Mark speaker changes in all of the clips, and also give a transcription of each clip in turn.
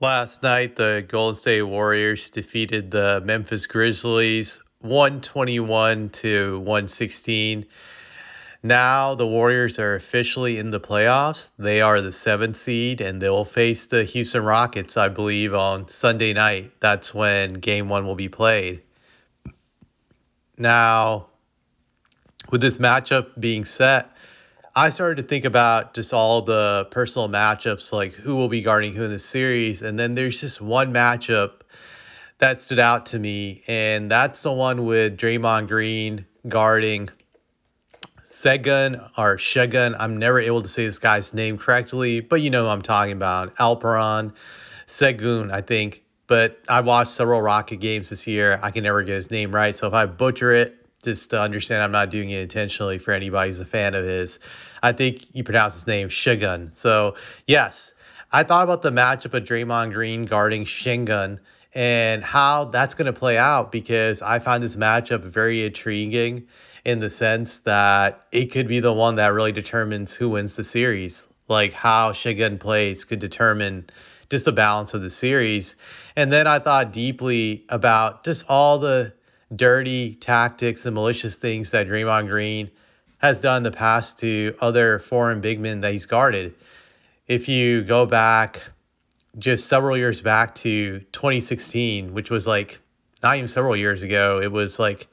Speaker 1: Last night, the Golden State Warriors defeated the Memphis Grizzlies 121 to 116. Now the Warriors are officially in the playoffs. They are the seventh seed, and they will face the Houston Rockets, I believe, on Sunday night. That's when game one will be played. Now, with this matchup being set, I started to think about just all the personal matchups, like who will be guarding who in the series. And then there's just one matchup that stood out to me, and that's the one with Draymond Green guarding Şengün. I'm never able to say this guy's name correctly, but you know who I'm talking about. Alperen Şengün, I think. But I watched several Rocket games this year. I can never get his name right. So if I butcher it, just to understand I'm not doing it intentionally for anybody who's a fan of his. I think you pronounce his name Şengün. So yes, I thought about the matchup of Draymond Green guarding Şengün and how that's going to play out because I find this matchup very intriguing in the sense that it could be the one that really determines who wins the series. Like how Şengün plays could determine just the balance of the series. And then I thought deeply about just all the dirty tactics and malicious things that Draymond Green has done in the past to other foreign big men that he's guarded. If you go back just several years back to 2016, which was like not even several years ago, it was like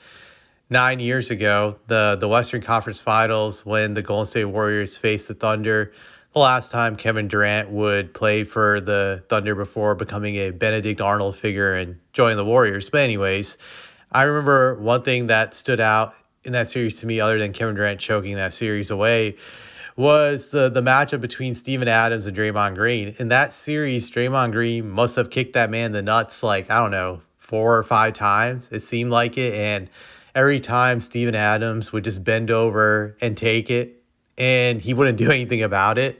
Speaker 1: 9 years ago, the Western Conference Finals when the Golden State Warriors faced the Thunder. The last time Kevin Durant would play for the Thunder before becoming a Benedict Arnold figure and joining the Warriors. But anyways, I remember one thing that stood out in that series to me, other than Kevin Durant choking that series away, was the matchup between Steven Adams and Draymond Green. In that series, Draymond Green must have kicked that man in the nuts like, I don't know, 4 or 5 times. It seemed like it. And every time Steven Adams would just bend over and take it, and he wouldn't do anything about it,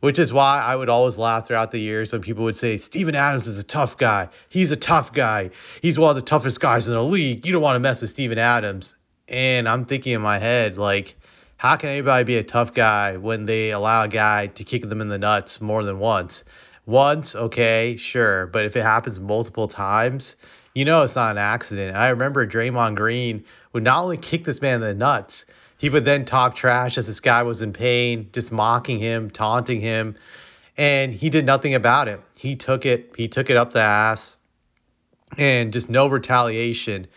Speaker 1: which is why I would always laugh throughout the years when people would say, Steven Adams is a tough guy. He's a tough guy. He's one of the toughest guys in the league. You don't want to mess with Steven Adams. And I'm thinking in my head, like, how can anybody be a tough guy when they allow a guy to kick them in the nuts more than once? Once, okay, sure. But if it happens multiple times, you know it's not an accident. I remember Draymond Green would not only kick this man in the nuts, he would then talk trash as this guy was in pain, just mocking him, taunting him, and he did nothing about it. He took it up the ass, and just no retaliation.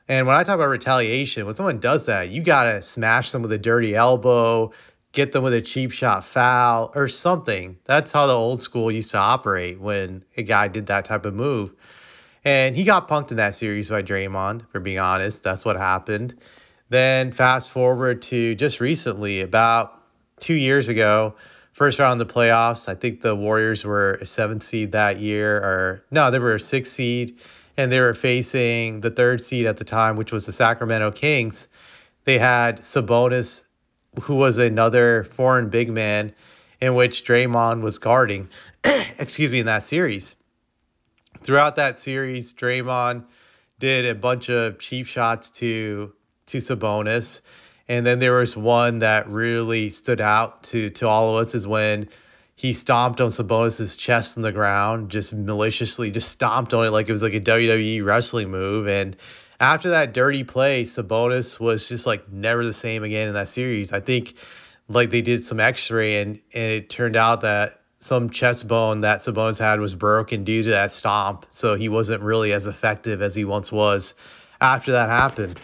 Speaker 1: And when I talk about retaliation, when someone does that, you gotta smash them with a dirty elbow, get them with a cheap shot foul or something. That's how the old school used to operate when a guy did that type of move. And he got punked in that series by Draymond, for being honest. That's what happened. Then fast forward to just recently, about 2 years ago, first round of the playoffs. I think the Warriors were a seventh seed that year, or no, they were a sixth seed, and they were facing the third seed at the time, which was the Sacramento Kings. They had Sabonis, who was another foreign big man, in which Draymond was guarding. Excuse me, in that series. Throughout that series, Draymond did a bunch of cheap shots to Sabonis. And then there was one that really stood out to all of us is when he stomped on Sabonis's chest on the ground, just maliciously, just stomped on it like it was like a WWE wrestling move. And after that dirty play, Sabonis was just like never the same again in that series. I think like they did some X-ray and it turned out that some chest bone that Sabonis had was broken due to that stomp. So he wasn't really as effective as he once was after that happened.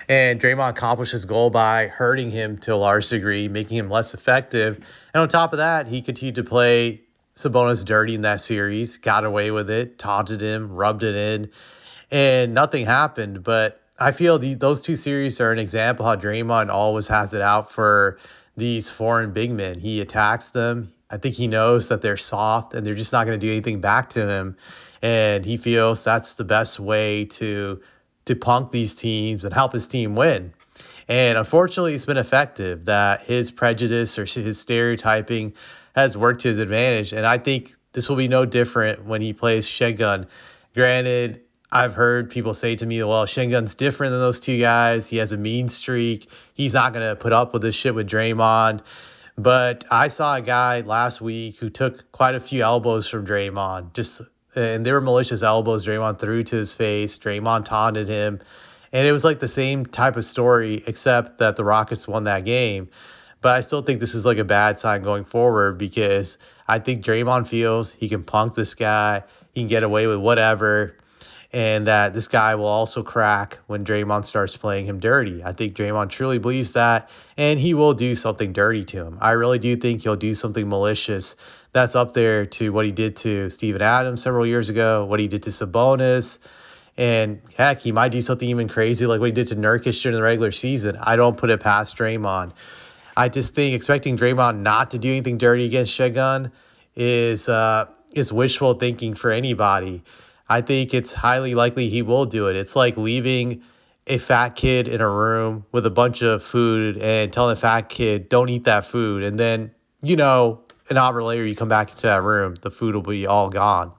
Speaker 1: And Draymond accomplished his goal by hurting him to a large degree, making him less effective. And on top of that, he continued to play Sabonis dirty in that series, got away with it, taunted him, rubbed it in, and nothing happened. But I feel those two series are an example how Draymond always has it out for these foreign big men. He attacks them. I think he knows that they're soft and they're just not going to do anything back to him. And he feels that's the best way to punk these teams and help his team win. And unfortunately, it's been effective that his prejudice or his stereotyping has worked to his advantage. And I think this will be no different when he plays Şengün. Granted, I've heard people say to me, well, Şengün's different than those two guys. He has a mean streak. He's not going to put up with this shit with Draymond. But I saw a guy last week who took quite a few elbows from Draymond, and they were malicious elbows. Draymond threw to his face. Draymond taunted him, and it was like the same type of story, except that the Rockets won that game. But I still think this is like a bad sign going forward because I think Draymond feels he can punk this guy, he can get away with whatever, and that this guy will also crack when Draymond starts playing him dirty. I think Draymond truly believes that, and he will do something dirty to him. I really do think he'll do something malicious that's up there to what he did to Steven Adams several years ago, what he did to Sabonis, and heck, he might do something even crazy like what he did to Nurkic during the regular season. I don't put it past Draymond. I just think expecting Draymond not to do anything dirty against Şengün is wishful thinking for anybody. I think it's highly likely he will do it. It's like leaving a fat kid in a room with a bunch of food and telling the fat kid, don't eat that food. And then, an hour later, you come back into that room, the food will be all gone.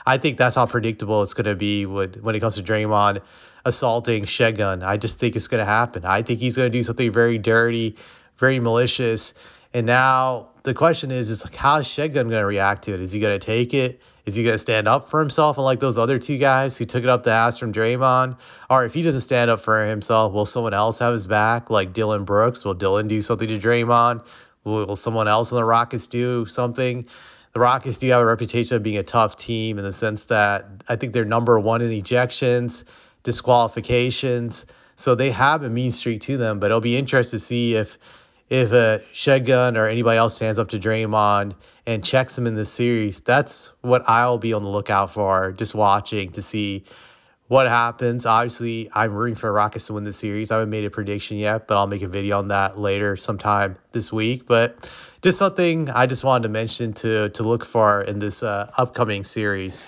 Speaker 1: I think that's how predictable it's going to be when it comes to Draymond assaulting Şengün. I just think it's going to happen. I think he's going to do something very dirty, very malicious. And now the question is like, how is Şengün going to react to it? Is he going to take it? Is he going to stand up for himself, unlike those other two guys who took it up the ass from Draymond? Or if he doesn't stand up for himself, will someone else have his back, like Dylan Brooks? Will Dylan do something to Draymond? Will someone else in the Rockets do something? The Rockets do have a reputation of being a tough team in the sense that I think they're number one in ejections, disqualifications. So they have a mean streak to them, but it'll be interesting to see if Şengün or anybody else stands up to Draymond and checks him in this series. That's what I'll be on the lookout for, just watching to see what happens. Obviously, I'm rooting for Rockets to win the series. I haven't made a prediction yet, but I'll make a video on that later sometime this week. But just something I just wanted to mention to look for in this upcoming series.